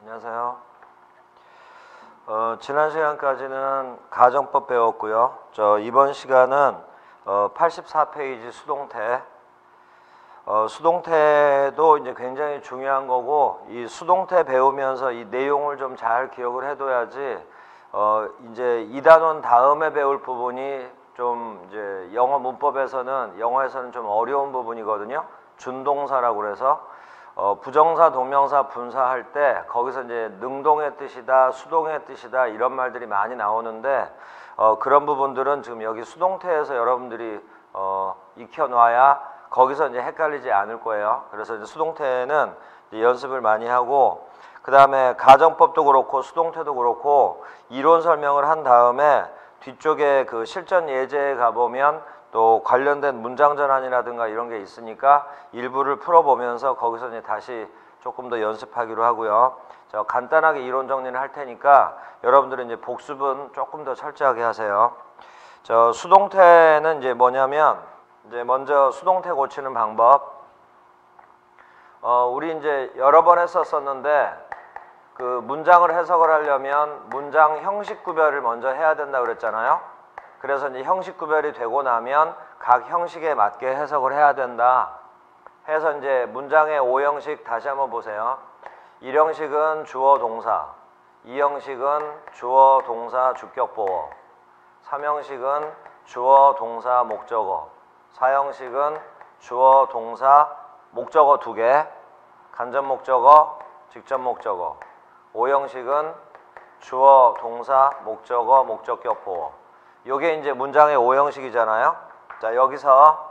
안녕하세요. 지난 시간까지는 가정법 배웠고요. 이번 시간은 84페이지 수동태. 수동태도 이제 굉장히 중요한 거고, 이 수동태 배우면서 이 내용을 좀 잘 기억을 해둬야지 이제 2단원 다음에 배울 부분이 좀 이제 영어에서는 좀 어려운 부분이거든요. 준동사라고 그래서 부정사, 동명사, 분사할 때 거기서 이제 능동의 뜻이다, 수동의 뜻이다 이런 말들이 많이 나오는데 그런 부분들은 지금 여기 수동태에서 여러분들이 익혀놔야 거기서 이제 헷갈리지 않을 거예요. 그래서 이제 수동태는 이제 연습을 많이 하고, 그 다음에 가정법도 그렇고 수동태도 그렇고 이론 설명을 한 다음에 뒤쪽에 그 실전 예제에 가보면 또 관련된 문장 전환이라든가 이런 게 있으니까 일부를 풀어보면서 거기서 이제 다시 조금 더 연습하기로 하고요. 간단하게 이론 정리를 할 테니까 여러분들은 이제 복습은 조금 더 철저하게 하세요. 수동태는 이제 뭐냐면, 이제 먼저 수동태 고치는 방법. 우리 이제 여러 번 했었었는데 그 문장을 해석을 하려면 문장 형식 구별을 먼저 해야 된다고 그랬잖아요. 그래서 이제 형식 구별이 되고 나면 각 형식에 맞게 해석을 해야 된다 해서 이제 문장의 5형식 다시 한번 보세요. 1형식은 주어 동사, 2형식은 주어 동사 주격보어, 3형식은 주어 동사 목적어, 4형식은 주어 동사 목적어 2개, 간접 목적어, 직접 목적어, 5형식은 주어 동사 목적어 목적격 보어. 요게 이제 문장의 5형식이잖아요. 자, 여기서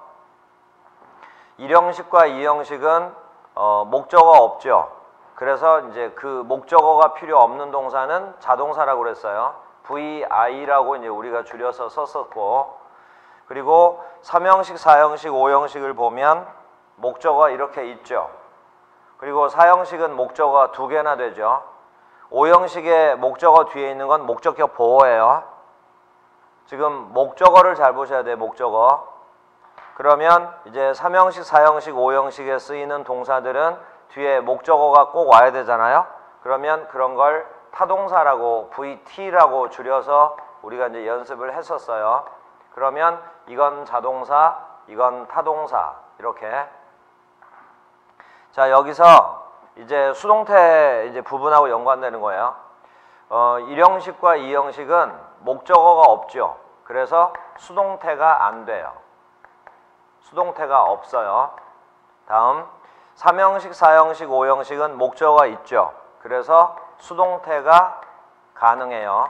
1형식과 2형식은 목적어 없죠. 그래서 이제 그 목적어가 필요 없는 동사는 자동사라고 그랬어요. VI라고 이제 우리가 줄여서 썼었고, 그리고 3형식, 4형식, 5형식을 보면 목적어가 이렇게 있죠. 그리고 4형식은 목적어가 2개나 되죠. 5형식의 목적어 뒤에 있는 건 목적격 보어예요. 지금 목적어를 잘 보셔야 돼요. 목적어. 그러면 이제 3형식, 4형식, 5형식에 쓰이는 동사들은 뒤에 목적어가 꼭 와야 되잖아요. 그러면 그런 걸 타동사라고 VT라고 줄여서 우리가 이제 연습을 했었어요. 그러면 이건 자동사, 이건 타동사 이렇게. 자, 여기서 이제 수동태 이제 부분하고 연관되는 거예요. 1형식과 2형식은 목적어가 없죠. 그래서 수동태가 안 돼요. 수동태가 없어요. 다음 3형식, 4형식, 5형식은 목적어가 있죠. 그래서 수동태가 가능해요.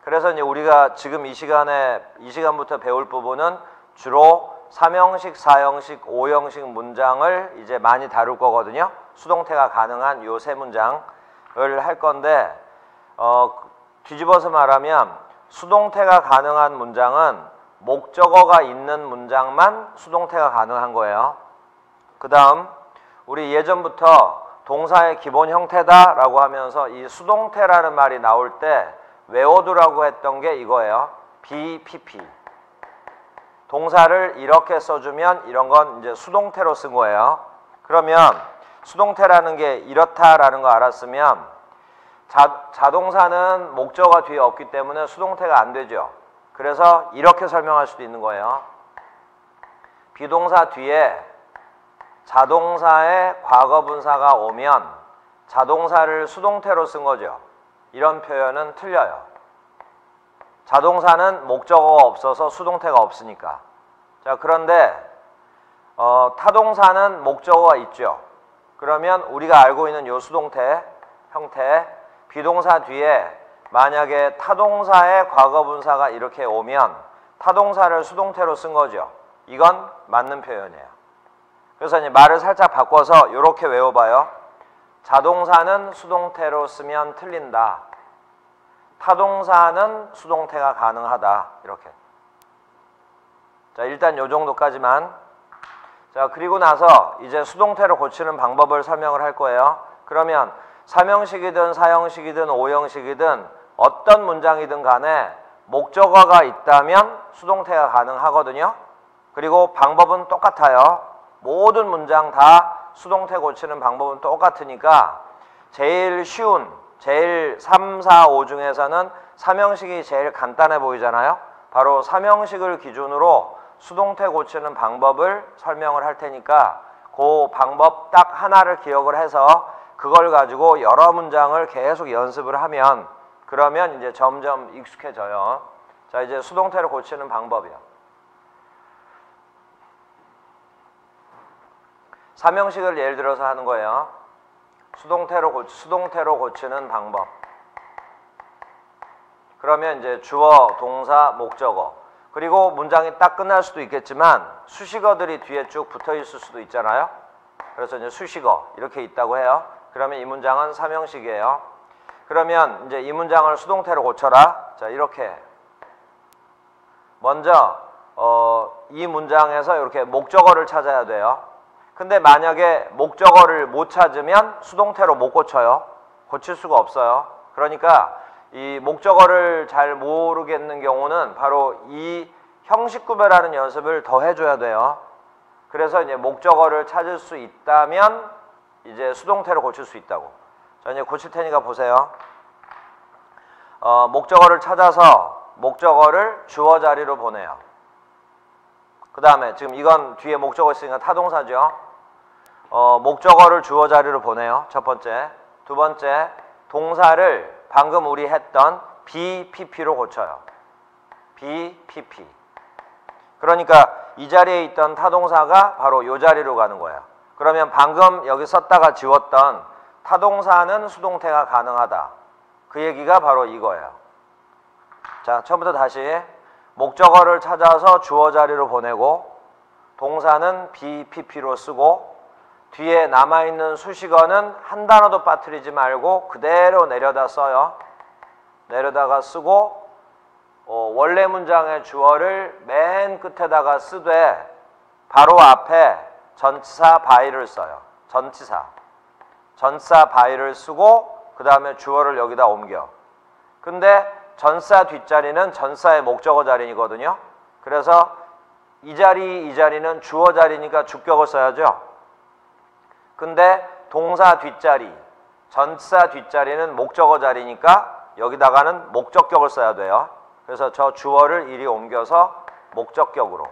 그래서 이제 우리가 지금 이 시간부터 배울 부분은 주로 3형식, 4형식, 5형식 문장을 이제 많이 다룰 거거든요. 수동태가 가능한 요 세 문장을 할 건데, 뒤집어서 말하면 수동태가 가능한 문장은 목적어가 있는 문장만 수동태가 가능한 거예요. 그 다음 우리 예전부터 동사의 기본 형태다 라고 하면서 이 수동태라는 말이 나올 때 외워두라고 했던 게 이거예요. BPP. 동사를 이렇게 써주면 이런 건 이제 수동태로 쓴 거예요. 그러면 수동태라는 게 이렇다라는 거 알았으면 자동사는 목적어가 뒤에 없기 때문에 수동태가 안 되죠. 그래서 이렇게 설명할 수도 있는 거예요. 비동사 뒤에 자동사의 과거분사가 오면 자동사를 수동태로 쓴 거죠. 이런 표현은 틀려요. 자동사는 목적어가 없어서 수동태가 없으니까. 자, 그런데 타동사는 목적어가 있죠. 그러면 우리가 알고 있는 요 수동태 형태, 비동사 뒤에 만약에 타동사의 과거분사가 이렇게 오면 타동사를 수동태로 쓴 거죠. 이건 맞는 표현이에요. 그래서 이제 말을 살짝 바꿔서 이렇게 외워봐요. 자동사는 수동태로 쓰면 틀린다. 타동사는 수동태가 가능하다. 이렇게. 자, 일단 요 정도까지만. 자, 그리고 나서 이제 수동태로 고치는 방법을 설명을 할 거예요. 그러면 3형식이든 4형식이든 5형식이든 어떤 문장이든 간에 목적어가 있다면 수동태가 가능하거든요. 그리고 방법은 똑같아요. 모든 문장 다 수동태 고치는 방법은 똑같으니까 제일 쉬운, 제일 3, 4, 5 중에서는 삼형식이 제일 간단해 보이잖아요. 바로 삼형식을 기준으로 수동태 고치는 방법을 설명을 할 테니까 그 방법 딱 하나를 기억을 해서 그걸 가지고 여러 문장을 계속 연습을 하면 그러면 이제 점점 익숙해져요. 자, 이제 수동태를 고치는 방법이요. 삼형식을 예를 들어서 하는 거예요. 수동태로 고치는 방법. 그러면 이제 주어, 동사, 목적어. 그리고 문장이 딱 끝날 수도 있겠지만 수식어들이 뒤에 쭉 붙어 있을 수도 있잖아요. 그래서 이제 수식어 이렇게 있다고 해요. 그러면 이 문장은 삼형식이에요. 그러면 이제 이 문장을 수동태로 고쳐라. 자, 이렇게. 먼저 이 문장에서 이렇게 목적어를 찾아야 돼요. 근데 만약에 목적어를 못 찾으면 수동태로 못 고쳐요. 고칠 수가 없어요. 그러니까 이 목적어를 잘 모르겠는 경우는 바로 이 형식 구별하는 연습을 더 해줘야 돼요. 그래서 이제 목적어를 찾을 수 있다면 이제 수동태로 고칠 수 있다고. 자, 이제 고칠 테니까 보세요. 목적어를 찾아서 목적어를 주어 자리로 보내요. 그 다음에 지금 이건 뒤에 목적어 있으니까 타동사죠. 목적어를 주어 자리로 보내요. 첫 번째. 두 번째, 동사를 방금 우리 했던 BPP로 고쳐요. BPP. 그러니까 이 자리에 있던 타동사가 바로 이 자리로 가는 거예요. 그러면 방금 여기 썼다가 지웠던 타동사는 수동태가 가능하다. 그 얘기가 바로 이거예요. 자, 처음부터 다시. 목적어를 찾아서 주어 자리로 보내고 동사는 BPP로 쓰고 뒤에 남아있는 수식어는 한 단어도 빠뜨리지 말고 그대로 내려다 써요. 내려다가 쓰고 원래 문장의 주어를 맨 끝에다가 쓰되 바로 앞에 전치사 by를 써요. 전치사 by를 쓰고 그 다음에 주어를 여기다 옮겨. 근데 전사 뒷자리는 전사의 목적어 자리이거든요. 그래서 이 자리는 주어 자리니까 주격을 써야죠. 근데 동사 뒷자리, 전사 뒷자리는 목적어 자리니까 여기다가는 목적격을 써야 돼요. 그래서 저 주어를 이리 옮겨서 목적격으로.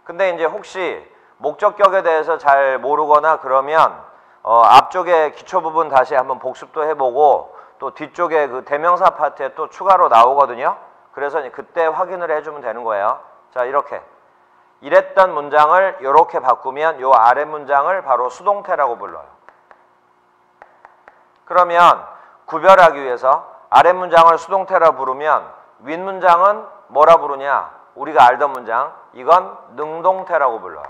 근데 이제 혹시 목적격에 대해서 잘 모르거나 그러면 앞쪽에 기초 부분 다시 한번 복습도 해보고 또 뒤쪽에 그 대명사 파트에 또 추가로 나오거든요. 그래서 그때 확인을 해주면 되는 거예요. 자, 이렇게. 이랬던 문장을 이렇게 바꾸면 요 아래 문장을 바로 수동태라고 불러요. 그러면 구별하기 위해서 아래 문장을 수동태라 부르면 윗 문장은 뭐라 부르냐? 우리가 알던 문장. 이건 능동태라고 불러요.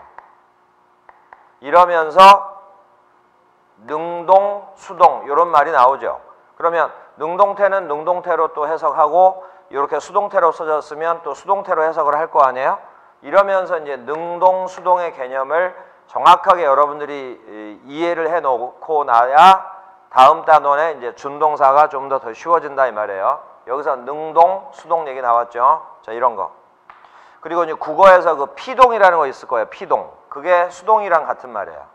이러면서 능동, 수동 이런 말이 나오죠. 그러면 능동태는 능동태로 또 해석하고 이렇게 수동태로 써졌으면 또 수동태로 해석을 할 거 아니에요? 이러면서 이제 능동, 수동의 개념을 정확하게 여러분들이 이해를 해 놓고 나야 다음 단원에 이제 준동사가 좀 더 쉬워진다 이 말이에요. 여기서 능동, 수동 얘기 나왔죠. 자, 이런 거. 그리고 이제 국어에서 그 피동이라는 거 있을 거예요. 피동. 그게 수동이랑 같은 말이에요.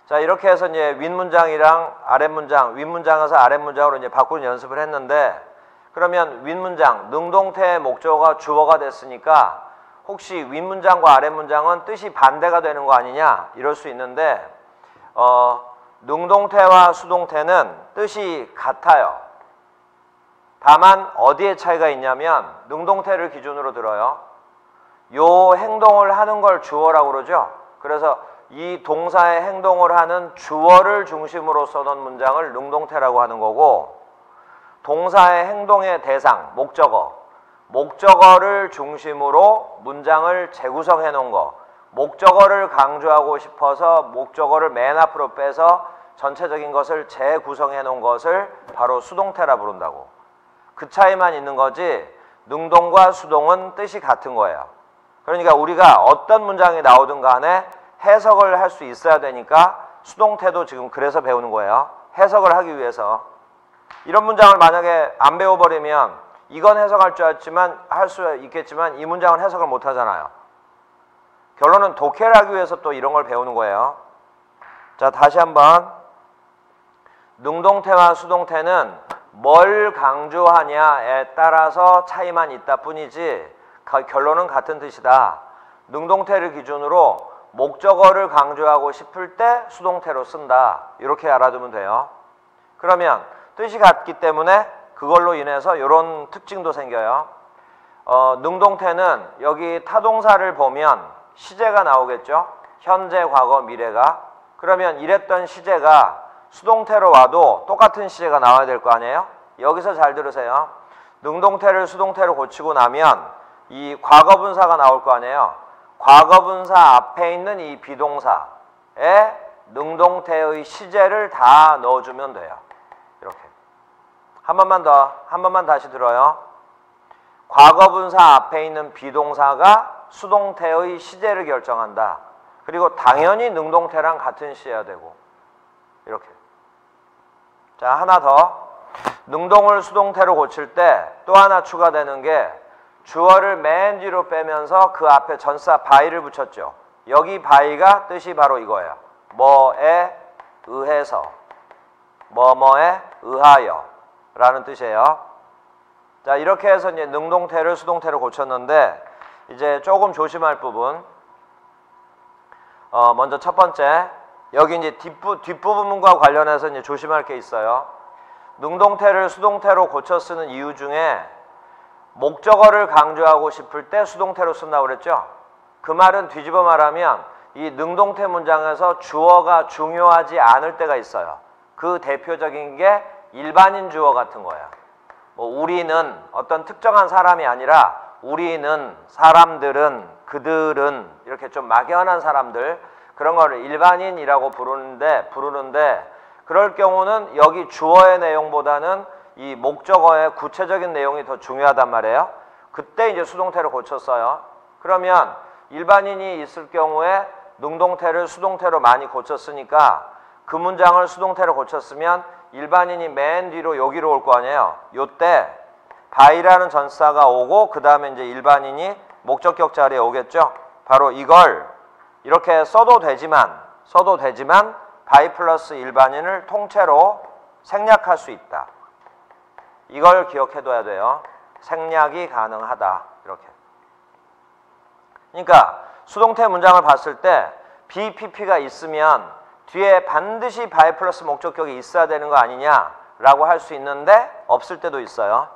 자, 이렇게 해서 이제 윗문장이랑 아랫문장, 윗문장에서 아랫문장으로 이제 바꾸는 연습을 했는데 그러면 윗문장, 능동태의 목적어가 주어가 됐으니까 혹시 윗문장과 아랫문장은 뜻이 반대가 되는 거 아니냐 이럴 수 있는데 능동태와 수동태는 뜻이 같아요. 다만 어디에 차이가 있냐면 능동태를 기준으로 들어요. 요 행동을 하는 걸 주어라고 그러죠. 그래서 이 동사의 행동을 하는 주어를 중심으로 써놓은 문장을 능동태라고 하는 거고 동사의 행동의 대상, 목적어를 중심으로 문장을 재구성해 놓은 거, 목적어를 강조하고 싶어서 목적어를 맨 앞으로 빼서 전체적인 것을 재구성해 놓은 것을 바로 수동태라 부른다고. 그 차이만 있는 거지 능동과 수동은 뜻이 같은 거예요. 그러니까 우리가 어떤 문장이 나오든 간에 해석을 할 수 있어야 되니까 수동태도 지금 그래서 배우는 거예요. 해석을 하기 위해서. 이런 문장을 만약에 안 배워버리면 이건 해석할 줄 알지만 할 수 있겠지만 이 문장은 해석을 못 하잖아요. 결론은 독해를 하기 위해서 또 이런 걸 배우는 거예요. 자, 다시 한번 능동태와 수동태는 뭘 강조하냐에 따라서 차이만 있다 뿐이지 결론은 같은 뜻이다. 능동태를 기준으로 목적어를 강조하고 싶을 때 수동태로 쓴다. 이렇게 알아두면 돼요. 그러면 뜻이 같기 때문에 그걸로 인해서 이런 특징도 생겨요. 능동태는 여기 타동사를 보면 시제가 나오겠죠. 현재, 과거, 미래가. 그러면 이랬던 시제가 수동태로 와도 똑같은 시제가 나와야 될 거 아니에요? 여기서 잘 들으세요. 능동태를 수동태로 고치고 나면 이 과거분사가 나올 거 아니에요? 과거분사 앞에 있는 이 비동사에 능동태의 시제를 다 넣어주면 돼요. 이렇게. 한 번만 다시 들어요. 과거분사 앞에 있는 비동사가 수동태의 시제를 결정한다. 그리고 당연히 능동태랑 같은 시여야 되고. 이렇게. 자, 하나 더. 능동을 수동태로 고칠 때 또 하나 추가되는 게 주어를 맨 뒤로 빼면서 그 앞에 전사 by를 붙였죠. 여기 by가 뜻이 바로 이거예요. 뭐에 의해서, 뭐뭐에 의하여 라는 뜻이에요. 자, 이렇게 해서 이제 능동태를 수동태로 고쳤는데 이제 조금 조심할 부분. 먼저 첫 번째, 여기 이제 뒷부분과 관련해서 이제 조심할 게 있어요. 능동태를 수동태로 고쳐 쓰는 이유 중에 목적어를 강조하고 싶을 때 수동태로 쓴다고 그랬죠? 그 말은 뒤집어 말하면 이 능동태 문장에서 주어가 중요하지 않을 때가 있어요. 그 대표적인 게 일반인 주어 같은 거야. 뭐 우리는 어떤 특정한 사람이 아니라 우리는, 사람들은, 그들은 이렇게 좀 막연한 사람들, 그런 거를 일반인이라고 부르는데 그럴 경우는 여기 주어의 내용보다는 이 목적어의 구체적인 내용이 더 중요하단 말이에요. 그때 이제 수동태로 고쳤어요. 그러면 일반인이 있을 경우에 능동태를 수동태로 많이 고쳤으니까 그 문장을 수동태로 고쳤으면 일반인이 맨 뒤로 여기로 올 거 아니에요. 요때 by라는 전사가 오고 그 다음에 이제 일반인이 목적격 자리에 오겠죠. 바로 이걸 이렇게 써도 되지만 by 플러스 일반인을 통째로 생략할 수 있다. 이걸 기억해둬야 돼요. 생략이 가능하다. 이렇게. 그러니까 수동태 문장을 봤을 때 BPP가 있으면 뒤에 반드시 by 플러스 목적격이 있어야 되는 거 아니냐라고 할 수 있는데 없을 때도 있어요.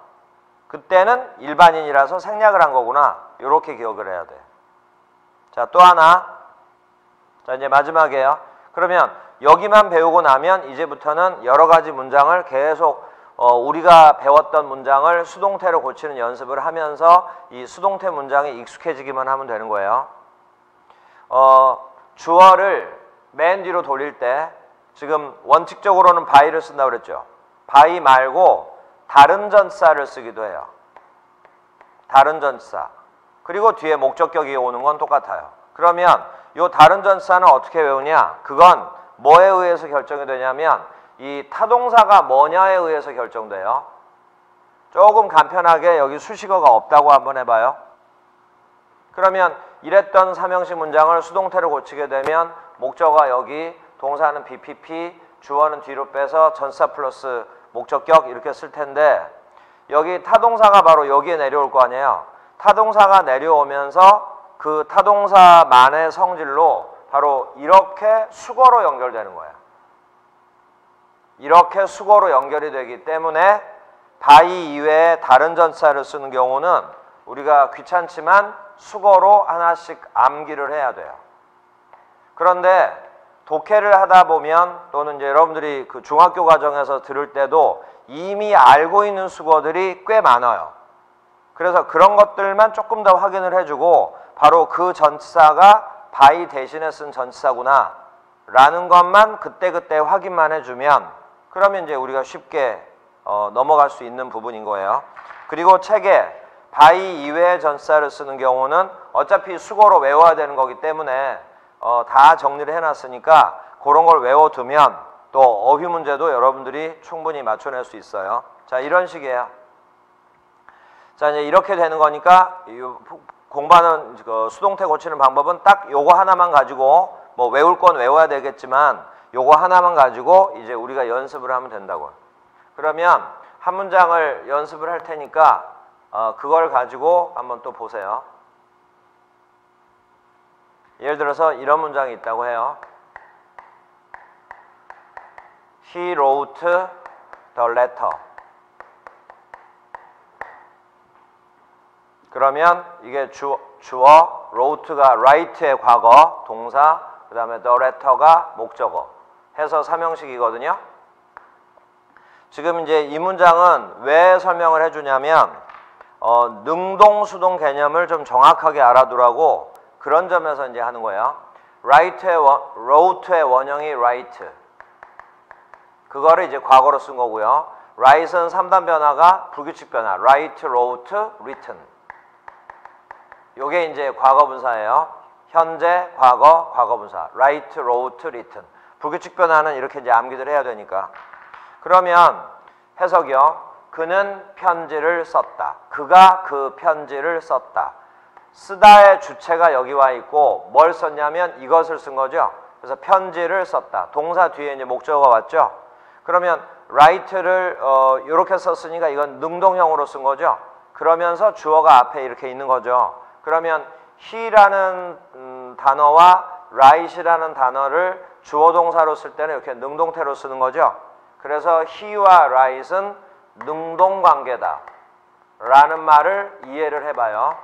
그때는 일반인이라서 생략을 한 거구나. 이렇게 기억을 해야 돼. 자, 또 하나. 자, 이제 마지막이에요. 그러면 여기만 배우고 나면 이제부터는 여러 가지 문장을 계속 우리가 배웠던 문장을 수동태로 고치는 연습을 하면서 이 수동태 문장에 익숙해지기만 하면 되는 거예요. 주어를 맨 뒤로 돌릴 때 지금 원칙적으로는 by를 쓴다고 그랬죠. by 말고 다른 전치사를 쓰기도 해요. 다른 전치사. 그리고 뒤에 목적격이 오는 건 똑같아요. 그러면 이 다른 전치사는 어떻게 외우냐? 그건 뭐에 의해서 결정이 되냐면 이 타동사가 뭐냐에 의해서 결정돼요. 조금 간편하게 여기 수식어가 없다고 한번 해봐요. 그러면 이랬던 삼형식 문장을 수동태로 고치게 되면 목적어가 여기, 동사는 BPP, 주어는 뒤로 빼서 전치사 플러스 목적격 이렇게 쓸 텐데 여기 타동사가 바로 여기에 내려올 거 아니에요. 타동사가 내려오면서 그 타동사만의 성질로 바로 이렇게 수거로 연결되는 거예요. 이렇게 수거로 연결이 되기 때문에 by 이외에 다른 전치사를 쓰는 경우는 우리가 귀찮지만 수거로 하나씩 암기를 해야 돼요. 그런데 독해를 하다 보면 또는 이제 여러분들이 그 중학교 과정에서 들을 때도 이미 알고 있는 수거들이 꽤 많아요. 그래서 그런 것들만 조금 더 확인을 해주고 바로 그 전치사가 by 대신에 쓴 전치사구나 라는 것만 그때그때 확인만 해주면 그러면 이제 우리가 쉽게 넘어갈 수 있는 부분인 거예요. 그리고 책에 by 이외의 전치사를 쓰는 경우는 어차피 수거로 외워야 되는 거기 때문에 다 정리를 해놨으니까 그런 걸 외워두면 또 어휘 문제도 여러분들이 충분히 맞춰낼 수 있어요. 자, 이런 식이에요. 자, 이제 이렇게 되는 거니까 공부하는 수동태 고치는 방법은 딱 요거 하나만 가지고 뭐 외울 건 외워야 되겠지만 요거 하나만 가지고 이제 우리가 연습을 하면 된다고. 그러면 한 문장을 연습을 할 테니까 그걸 가지고 한번 또 보세요. 예를 들어서 이런 문장이 있다고 해요. He wrote the letter. 그러면 이게 주어, wrote가 write의 과거, 동사, 그 다음에 the letter가 목적어 해서 삼형식이거든요. 지금 이제 이 문장은 왜 설명을 해주냐면 능동, 수동 개념을 좀 정확하게 알아두라고 그런 점에서 이제 하는 거예요. wrote의 원형이 write. 그거를 이제 과거로 쓴 거고요. write는 3단 변화가 불규칙 변화. write, wrote, written. 요게 이제 과거 분사예요. 현재, 과거, 과거 분사. write, wrote, written. 불규칙 변화는 이렇게 이제 암기를 해야 되니까. 그러면 해석이요. 그는 편지를 썼다. 그가 그 편지를 썼다. 쓰다의 주체가 여기 와 있고 뭘 썼냐면 이것을 쓴 거죠. 그래서 편지를 썼다. 동사 뒤에 이제 목적어가 왔죠. 그러면 write를 이렇게 썼으니까 이건 능동형으로 쓴 거죠. 그러면서 주어가 앞에 이렇게 있는 거죠. 그러면 he라는 단어와 write이라는 단어를 주어 동사로 쓸 때는 이렇게 능동태로 쓰는 거죠. 그래서 he와 write은 능동관계다 라는 말을 이해를 해봐요.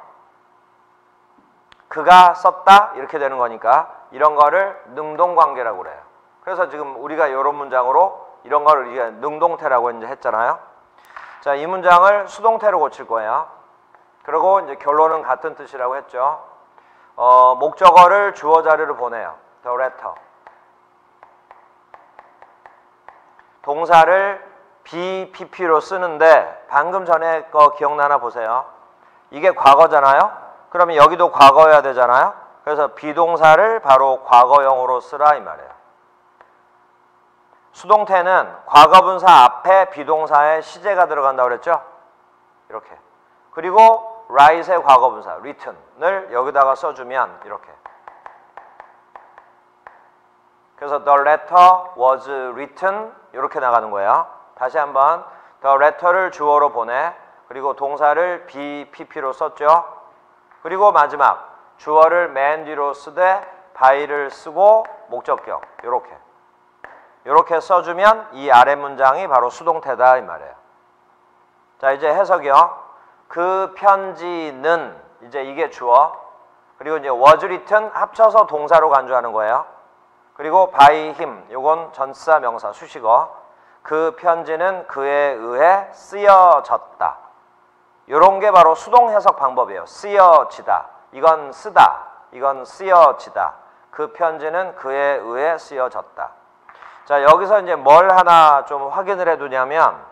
그가 썼다 이렇게 되는 거니까 이런 거를 능동관계라고 그래요. 그래서 지금 우리가 이런 문장으로 이런 거를 이제 능동태라고 이제 했잖아요. 자, 이 문장을 수동태로 고칠 거예요. 그리고 이제 결론은 같은 뜻이라고 했죠. 목적어를 주어 자리로 보내요. The letter. 동사를 BPP로 쓰는데 방금 전에 거 기억나나 보세요. 이게 과거잖아요. 그러면 여기도 과거여야 되잖아요. 그래서 비동사를 바로 과거형으로 쓰라 이 말이에요. 수동태는 과거분사 앞에 비동사에 시제가 들어간다고 그랬죠. 이렇게. 그리고 write의 과거분사 written을 여기다가 써주면 이렇게. 그래서 the letter was written 이렇게 나가는 거예요. 다시 한번 the letter를 주어로 보내. 그리고 동사를 BPP로 썼죠. 그리고 마지막 주어를 맨 뒤로 쓰되 by를 쓰고 목적격 이렇게 써주면 이 아래 문장이 바로 수동태다 이 말이에요. 자, 이제 해석이요. 그 편지는 이제 이게 주어, 그리고 이제 was written 합쳐서 동사로 간주하는 거예요. 그리고 by him 요건 전치사 명사 수식어. 그 편지는 그에 의해 쓰여졌다. 요런 게 바로 수동 해석 방법이에요. 쓰여지다. 이건 쓰다. 이건 쓰여지다. 그 편지는 그에 의해 쓰여졌다. 자, 여기서 이제 뭘 하나 좀 확인을 해두냐면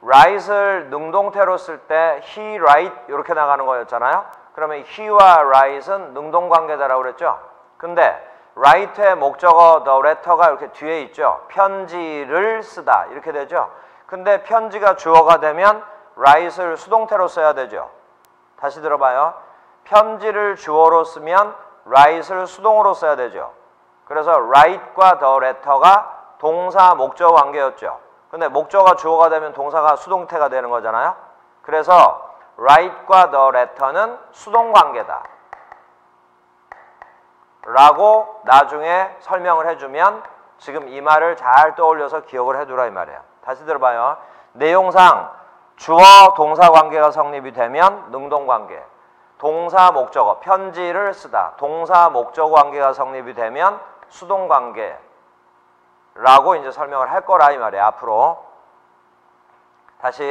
write를 능동태로 쓸 때 he write 이렇게 나가는 거였잖아요. 그러면 he와 write은 능동관계다라고 그랬죠. 근데 write의 목적어 the letter가 이렇게 뒤에 있죠. 편지를 쓰다 이렇게 되죠. 근데 편지가 주어가 되면 write를 수동태로 써야 되죠. 다시 들어봐요. 편지를 주어로 쓰면 write를 수동으로 써야 되죠. 그래서 write과 the letter가 동사 목적 관계였죠. 근데 목적어가 주어가 되면 동사가 수동태가 되는 거잖아요. 그래서 write과 the letter는 수동 관계다 라고 나중에 설명을 해주면 지금 이 말을 잘 떠올려서 기억을 해두라 이 말이에요. 다시 들어봐요. 내용상 주어 동사 관계가 성립이 되면 능동 관계, 동사 목적어 편지를 쓰다 동사 목적어 관계가 성립이 되면 수동 관계 라고 이제 설명을 할 거라 이 말이에요. 앞으로 다시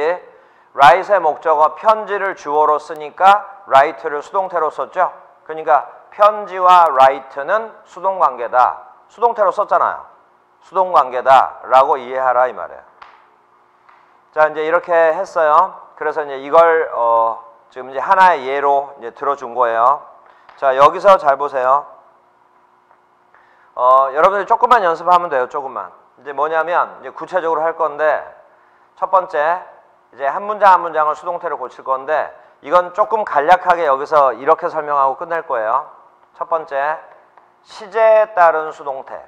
write의 목적어 편지를 주어로 쓰니까 write를 수동태로 썼죠. 그러니까 편지와 write는 수동관계다. 수동태로 썼잖아요. 수동관계다 라고 이해하라 이 말이에요. 자, 이제 이렇게 했어요. 그래서 이제 이걸 지금 이제 하나의 예로 이제 들어준 거예요. 자, 여기서 잘 보세요. 여러분들 조금만 연습하면 돼요. 조금만. 이제 뭐냐면 이제 구체적으로 할 건데 첫 번째 이제 한 문장 한 문장을 수동태로 고칠 건데 이건 조금 간략하게 여기서 이렇게 설명하고 끝낼 거예요. 첫 번째, 시제에 따른 수동태.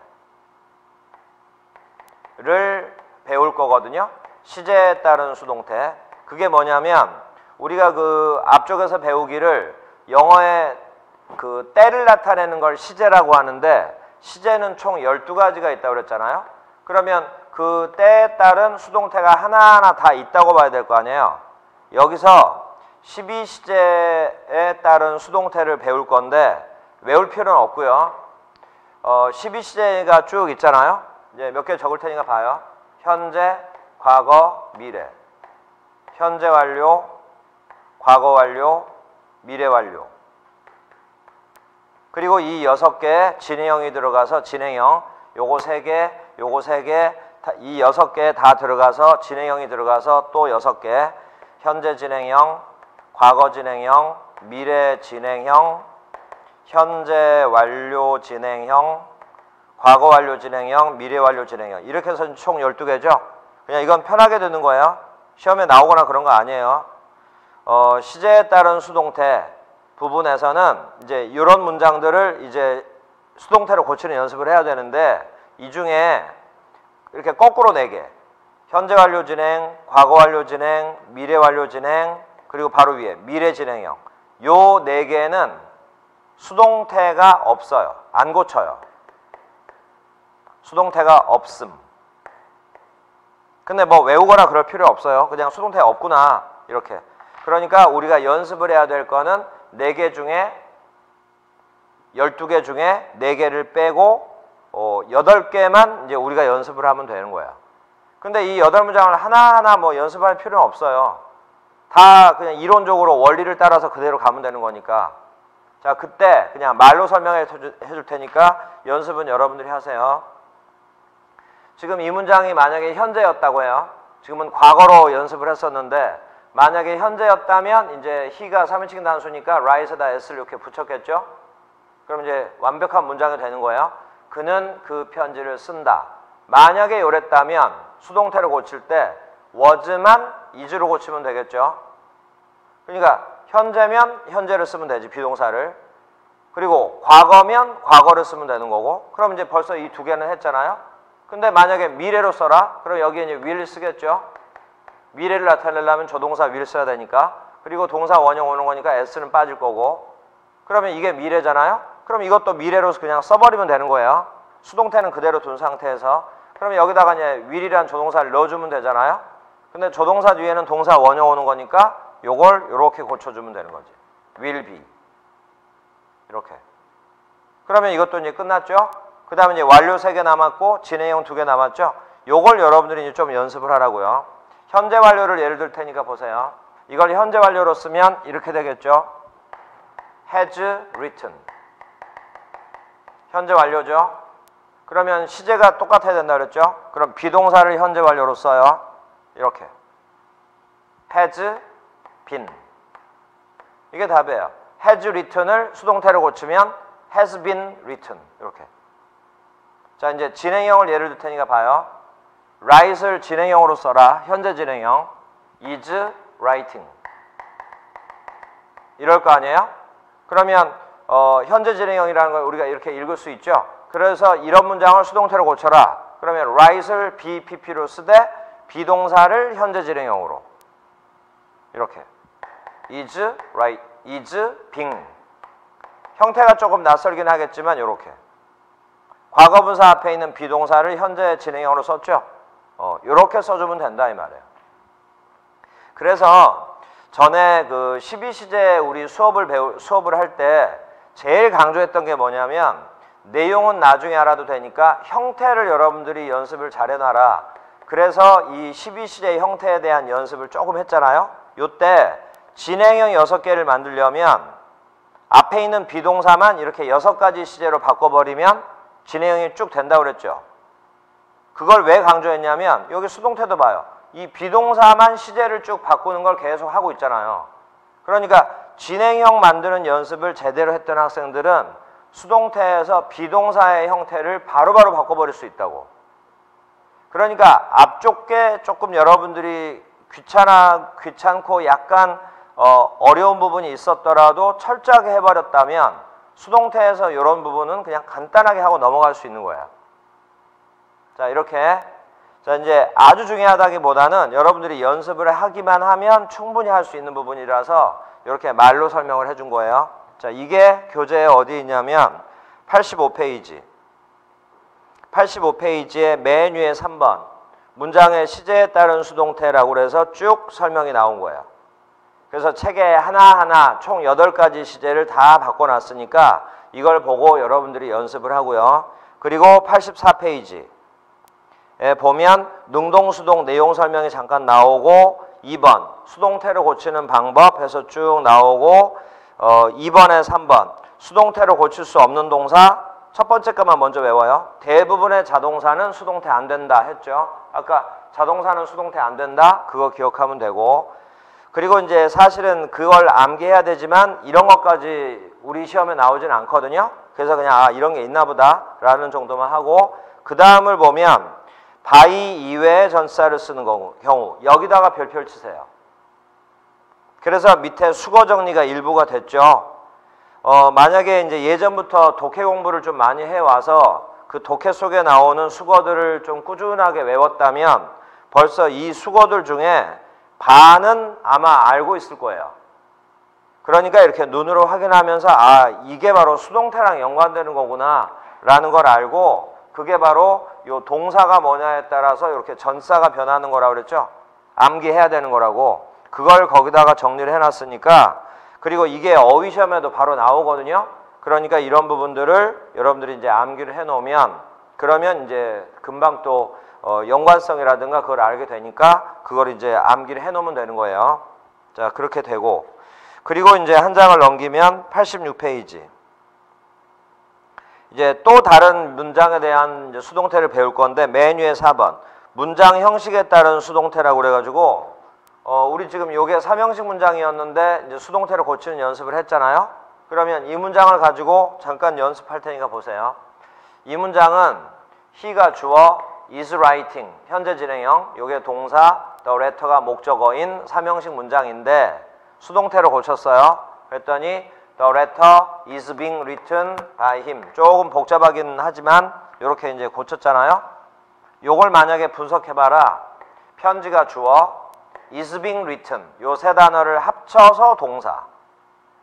수동태를 배울 거거든요. 시제에 따른 수동태. 그게 뭐냐면 우리가 그 앞쪽에서 배우기를 영어에 그 때를 나타내는 걸 시제라고 하는데 시제는 총 12가지가 있다고 그랬잖아요. 그러면 그 때에 따른 수동태가 하나하나 다 있다고 봐야 될 거 아니에요. 여기서 12시제에 따른 수동태를 배울 건데 외울 필요는 없고요. 12시제가 쭉 있잖아요. 이제 몇 개 적을 테니까 봐요. 현재, 과거, 미래. 현재 완료, 과거 완료, 미래 완료. 그리고 이 6개 진행형이 들어가서 진행형, 요거 3개, 요거 3개, 이 6개 다 들어가서 진행형이 들어가서 또 6개. 현재 진행형, 과거 진행형, 미래 진행형, 현재 완료 진행형, 과거 완료 진행형, 미래 완료 진행형. 이렇게 해서 총 12개죠. 그냥 이건 편하게 듣는 거예요. 시험에 나오거나 그런 거 아니에요. 시제에 따른 수동태 부분에서는 이제 이런 문장들을 이제 수동태로 고치는 연습을 해야 되는데 이 중에 이렇게 거꾸로 4개. 현재 완료 진행, 과거 완료 진행, 미래 완료 진행, 그리고 바로 위에 미래 진행형. 요 4개는 수동태가 없어요. 안 고쳐요. 수동태가 없음. 근데 뭐 외우거나 그럴 필요 없어요. 그냥 수동태가 없구나 이렇게. 그러니까 우리가 연습을 해야 될 거는 4개 중에 12개 중에 4개를 빼고 8개만 이제 우리가 연습을 하면 되는 거야. 근데 이 8문장을 하나하나 뭐 연습할 필요는 없어요. 다 그냥 이론적으로 원리를 따라서 그대로 가면 되는 거니까. 자, 그때 그냥 말로 설명해 줄 테니까 연습은 여러분들이 하세요. 지금 이 문장이 만약에 현재였다고 해요. 지금은 과거로 연습을 했었는데 만약에 현재였다면 이제 he가 3인칭 단수니까 right에다 s를 이렇게 붙였겠죠. 그럼 이제 완벽한 문장이 되는 거예요. 그는 그 편지를 쓴다. 만약에 요랬다면 수동태로 고칠 때 was만 is로 고치면 되겠죠. 그러니까 현재면 현재를 쓰면 되지, 비동사를. 그리고 과거면 과거를 쓰면 되는 거고. 그럼 이제 벌써 이 2개는 했잖아요. 근데 만약에 미래로 써라. 그럼 여기에 이제 will 쓰겠죠. 미래를 나타내려면 조동사 will 써야 되니까. 그리고 동사 원형 오는 거니까 s는 빠질 거고. 그러면 이게 미래잖아요. 그럼 이것도 미래로 그냥 써버리면 되는 거예요. 수동태는 그대로 둔 상태에서. 그러면 여기다가 이제 will이란 조동사를 넣어주면 되잖아요. 근데 조동사 뒤에는 동사 원형 오는 거니까 요걸 요렇게 고쳐주면 되는 거지. will be. 이렇게. 그러면 이것도 이제 끝났죠. 그 다음에 이제 완료 3개 남았고 진행형 2개 남았죠. 요걸 여러분들이 이제 좀 연습을 하라고요. 현재 완료를 예를 들 테니까 보세요. 이걸 현재 완료로 쓰면 이렇게 되겠죠. has written. 현재 완료죠. 그러면 시제가 똑같아야 된다 그랬죠. 그럼 비동사를 현재 완료로 써요. 이렇게. has been. 이게 답이에요. has written을 수동태로 고치면 has been written. 이렇게. 자, 이제 진행형을 예를 들 테니까 봐요. write을 진행형으로 써라. 현재 진행형. is writing. 이럴 거 아니에요? 그러면 현재 진행형이라는 걸 우리가 이렇게 읽을 수 있죠. 그래서 이런 문장을 수동태로 고쳐라. 그러면 write을 BPP로 쓰되 비동사를 현재 진행형으로. 이렇게. is right, is being. 형태가 조금 낯설긴 하겠지만 이렇게. 과거분사 앞에 있는 비동사를 현재 진행형으로 썼죠. 이렇게 써주면 된다 이 말이에요. 그래서 전에 그 12시제 우리 수업을 할 때 제일 강조했던 게 뭐냐면 내용은 나중에 알아도 되니까 형태를 여러분들이 연습을 잘 해놔라. 그래서 이 12시제 형태에 대한 연습을 조금 했잖아요. 요때 진행형 6개를 만들려면 앞에 있는 비동사만 이렇게 6가지 시제로 바꿔버리면 진행형이 쭉 된다고 그랬죠. 그걸 왜 강조했냐면 여기 수동태도 봐요. 이 비동사만 시제를 쭉 바꾸는 걸 계속 하고 있잖아요. 그러니까 진행형 만드는 연습을 제대로 했던 학생들은 수동태에서 비동사의 형태를 바로바로 바꿔버릴 수 있다고. 그러니까 앞쪽 게 조금 여러분들이 귀찮고 약간 어려운 부분이 있었더라도 철저하게 해버렸다면 수동태에서 이런 부분은 그냥 간단하게 하고 넘어갈 수 있는 거야. 자, 이렇게 자, 이제 아주 중요하다기보다는 여러분들이 연습을 하기만 하면 충분히 할 수 있는 부분이라서 이렇게 말로 설명을 해준 거예요. 자, 이게 교재에 어디 있냐면 85페이지. 85페이지에 맨 위에 3번. 문장의 시제에 따른 수동태라고 그래서 쭉 설명이 나온 거예요. 그래서 책에 하나하나 총 8가지 시제를 다 바꿔놨으니까 이걸 보고 여러분들이 연습을 하고요. 그리고 84페이지. 보면 능동수동 내용 설명이 잠깐 나오고 2번 수동태로 고치는 방법 해서 쭉 나오고 2번에 3번 수동태로 고칠 수 없는 동사 첫 번째 것만 먼저 외워요. 대부분의 자동사는 수동태 안 된다 했죠. 아까 자동사는 수동태 안 된다 그거 기억하면 되고 그리고 이제 사실은 그걸 암기해야 되지만 이런 것까지 우리 시험에 나오진 않거든요. 그래서 그냥 이런 게 있나 보다 라는 정도만 하고 그 다음을 보면 by 이외의 전치사를 쓰는 경우 여기다가 별표를 치세요. 그래서 밑에 수거 정리가 일부가 됐죠. 만약에 이제 예전부터 독해 공부를 좀 많이 해와서 그 독해 속에 나오는 수거들을 좀 꾸준하게 외웠다면 벌써 이 수거들 중에 반은 아마 알고 있을 거예요. 그러니까 이렇게 눈으로 확인하면서 이게 바로 수동태랑 연관되는 거구나 라는 걸 알고 그게 바로 요 동사가 뭐냐에 따라서 이렇게 전사가 변하는 거라고 그랬죠. 암기해야 되는 거라고. 그걸 거기다가 정리를 해놨으니까 그리고 이게 어휘 시험에도 바로 나오거든요. 그러니까 이런 부분들을 여러분들이 이제 암기를 해놓으면 그러면 이제 금방 또 연관성이라든가 그걸 알게 되니까 그걸 이제 암기를 해놓으면 되는 거예요. 자, 그렇게 되고 그리고 이제 한 장을 넘기면 86페이지. 이제 또 다른 문장에 대한 이제 수동태를 배울 건데 맨 위에 4번 문장 형식에 따른 수동태라고 그래가지고 우리 지금 요게 3형식 문장이었는데 이제 수동태를 고치는 연습을 했잖아요. 그러면 이 문장을 가지고 잠깐 연습할 테니까 보세요. 이 문장은 he가 주어, is writing 현재 진행형, 요게 동사, the letter가 목적어인 3형식 문장인데 수동태로 고쳤어요. 그랬더니 The letter is being written by him. 조금 복잡하긴 하지만 이렇게 이제 고쳤잖아요. 요걸 만약에 분석해봐라. 편지가 주어, is being written. 요 세 단어를 합쳐서 동사.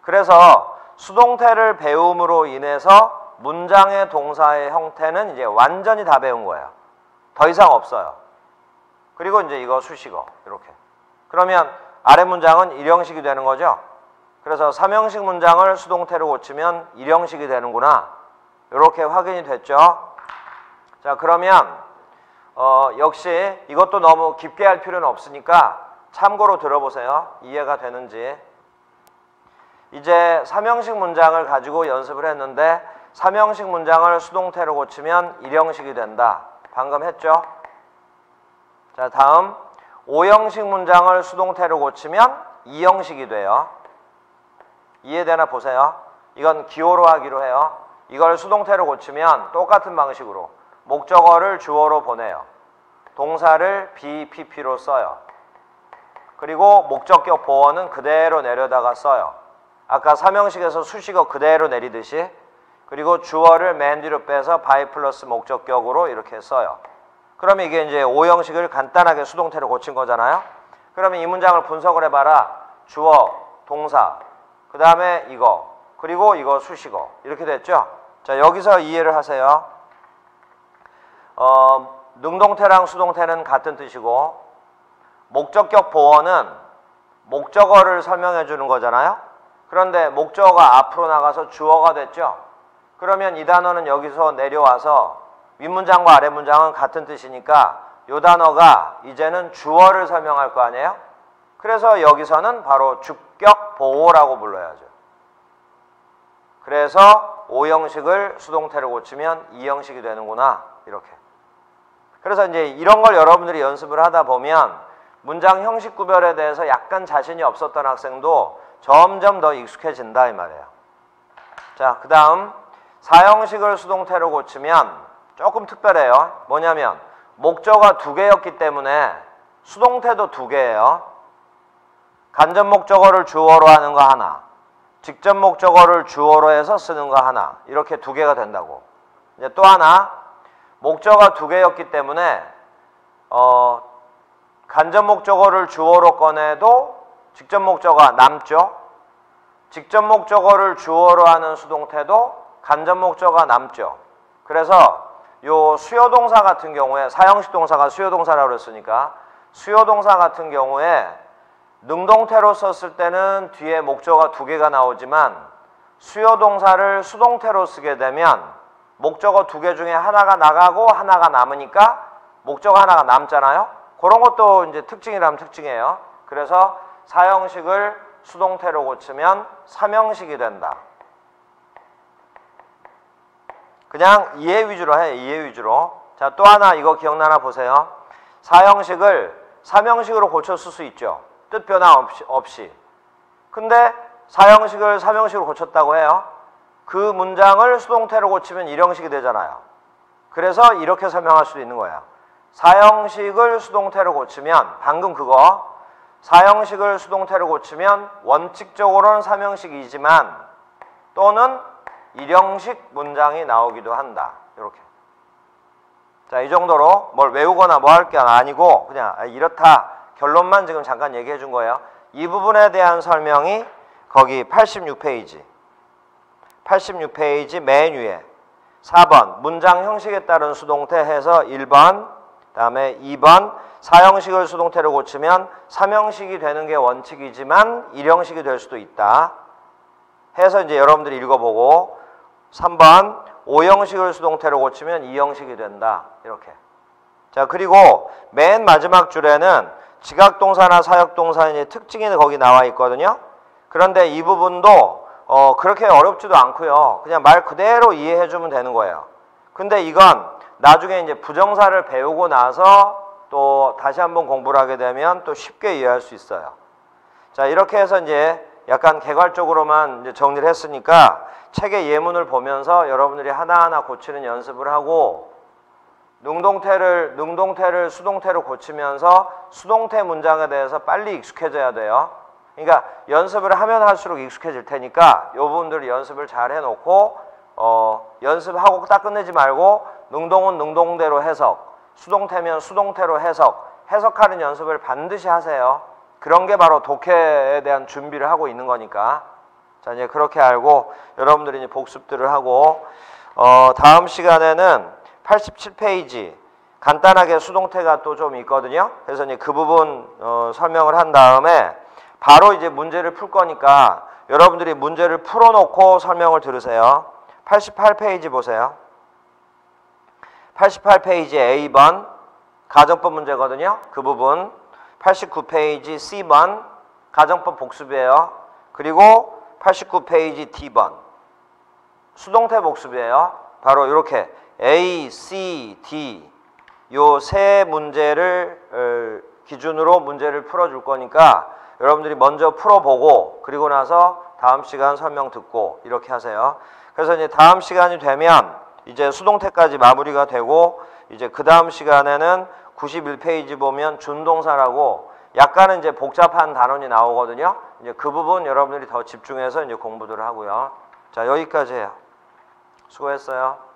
그래서 수동태를 배움으로 인해서 문장의 동사의 형태는 이제 완전히 다 배운 거예요. 더 이상 없어요. 그리고 이제 이거 수식어 이렇게. 그러면 아래 문장은 1형식이 되는 거죠. 그래서 3형식 문장을 수동태로 고치면 1형식이 되는구나. 이렇게 확인이 됐죠. 자, 그러면 역시 이것도 너무 깊게 할 필요는 없으니까 참고로 들어보세요. 이해가 되는지. 이제 3형식 문장을 가지고 연습을 했는데 3형식 문장을 수동태로 고치면 1형식이 된다. 방금 했죠. 자, 다음 5형식 문장을 수동태로 고치면 2형식이 돼요. 이해되나 보세요. 이건 기호로 하기로 해요. 이걸 수동태로 고치면 똑같은 방식으로 목적어를 주어로 보내요. 동사를 BPP로 써요. 그리고 목적격 보어는 그대로 내려다가 써요. 아까 3형식에서 수식어 그대로 내리듯이. 그리고 주어를 맨 뒤로 빼서 by 플러스 목적격으로 이렇게 써요. 그러면 이게 이제 5형식을 간단하게 수동태로 고친 거잖아요. 그러면 이 문장을 분석을 해봐라. 주어, 동사, 그 다음에 이거, 그리고 이거 수식어 이렇게 됐죠. 자, 여기서 이해를 하세요. 능동태랑 수동태는 같은 뜻이고 목적격 보어는 목적어를 설명해 주는 거잖아요. 그런데 목적어가 앞으로 나가서 주어가 됐죠. 그러면 이 단어는 여기서 내려와서 윗문장과 아래 문장은 같은 뜻이니까 이 단어가 이제는 주어를 설명할 거 아니에요. 그래서 여기서는 바로 주격 보호라고 불러야죠. 그래서 5형식을 수동태로 고치면 2형식이 되는구나. 이렇게. 그래서 이제 이런 걸 여러분들이 연습을 하다 보면 문장 형식 구별에 대해서 약간 자신이 없었던 학생도 점점 더 익숙해진다 이 말이에요. 자, 그 다음 4형식을 수동태로 고치면 조금 특별해요. 뭐냐면 목적어가 2개였기 때문에 수동태도 2개예요. 간접 목적어를 주어로 하는 거 하나, 직접 목적어를 주어로 해서 쓰는 거 하나, 이렇게 2개가 된다고. 이제 또 하나, 목적어가 2개였기 때문에 간접 목적어를 주어로 꺼내도 직접 목적어가 남죠. 직접 목적어를 주어로 하는 수동태도 간접 목적어가 남죠. 그래서 요 수요동사 같은 경우에 사형식 동사가 수요동사라고 그랬으니까 수요동사 같은 경우에 능동태로 썼을 때는 뒤에 목적어가 두 개가 나오지만 수요동사를 수동태로 쓰게 되면 목적어 두 개 중에 하나가 나가고 하나가 남으니까 목적어 하나가 남잖아요. 그런 것도 이제 특징이라면 특징이에요. 그래서 사형식을 수동태로 고치면 삼형식이 된다. 그냥 이해 위주로 해. 이해 위주로. 자, 또 하나 이거 기억나나 보세요. 사형식을 삼형식으로 고쳐 쓸 수 있죠. 뜻 변화 없이. 근데 사형식을 삼형식으로 고쳤다고 해요. 그 문장을 수동태로 고치면 일형식이 되잖아요. 그래서 이렇게 설명할 수도 있는 거예요. 사형식을 수동태로 고치면 방금 그거 사형식을 수동태로 고치면 원칙적으로는 삼형식이지만 또는 일형식 문장이 나오기도 한다. 이렇게. 자, 이 정도로 뭘 외우거나 뭐 할 게 아니고 그냥 이렇다. 결론만 지금 잠깐 얘기해 준 거예요. 이 부분에 대한 설명이 거기 86페이지. 86페이지 맨 위에 4번 문장 형식에 따른 수동태 해서 1번 다음에 2번 사형식을 수동태로 고치면 삼형식이 되는 게 원칙이지만 일형식이 될 수도 있다. 해서 이제 여러분들이 읽어보고 3번 오형식을 수동태로 고치면 이형식이 된다. 이렇게. 자, 그리고 맨 마지막 줄에는 지각동사나 사역동사의 특징이 거기 나와 있거든요. 그런데 이 부분도 그렇게 어렵지도 않고요. 그냥 말 그대로 이해해 주면 되는 거예요. 근데 이건 나중에 이제 부정사를 배우고 나서 또 다시 한번 공부를 하게 되면 또 쉽게 이해할 수 있어요. 자, 이렇게 해서 이제 약간 개괄적으로만 이제 정리를 했으니까 책의 예문을 보면서 여러분들이 하나하나 고치는 연습을 하고 능동태를 수동태로 고치면서 수동태 문장에 대해서 빨리 익숙해져야 돼요. 그러니까 연습을 하면 할수록 익숙해질 테니까 이 부분들을 연습을 잘 해놓고 연습하고 딱 끝내지 말고 능동은 능동대로 해석, 수동태면 수동태로 해석하는 연습을 반드시 하세요. 그런 게 바로 독해에 대한 준비를 하고 있는 거니까. 자, 이제 그렇게 알고 여러분들이 이제 복습들을 하고 다음 시간에는 87페이지 간단하게 수동태가 또 좀 있거든요. 그래서 이제 그 부분 설명을 한 다음에 바로 이제 문제를 풀 거니까 여러분들이 문제를 풀어놓고 설명을 들으세요. 88페이지 보세요. 88페이지 A번 가정법 문제거든요. 그 부분 89페이지 C번 가정법 복습이에요. 그리고 89페이지 D번 수동태 복습이에요. 바로 이렇게 A, C, D 요 세 문제를 기준으로 문제를 풀어줄 거니까 여러분들이 먼저 풀어보고 그리고 나서 다음 시간 설명 듣고 이렇게 하세요. 그래서 이제 다음 시간이 되면 이제 수동태까지 마무리가 되고 이제 그 다음 시간에는 91페이지 보면 준동사라고 약간은 이제 복잡한 단원이 나오거든요. 이제 그 부분 여러분들이 더 집중해서 이제 공부들을 하고요. 자, 여기까지 해요. 수고했어요.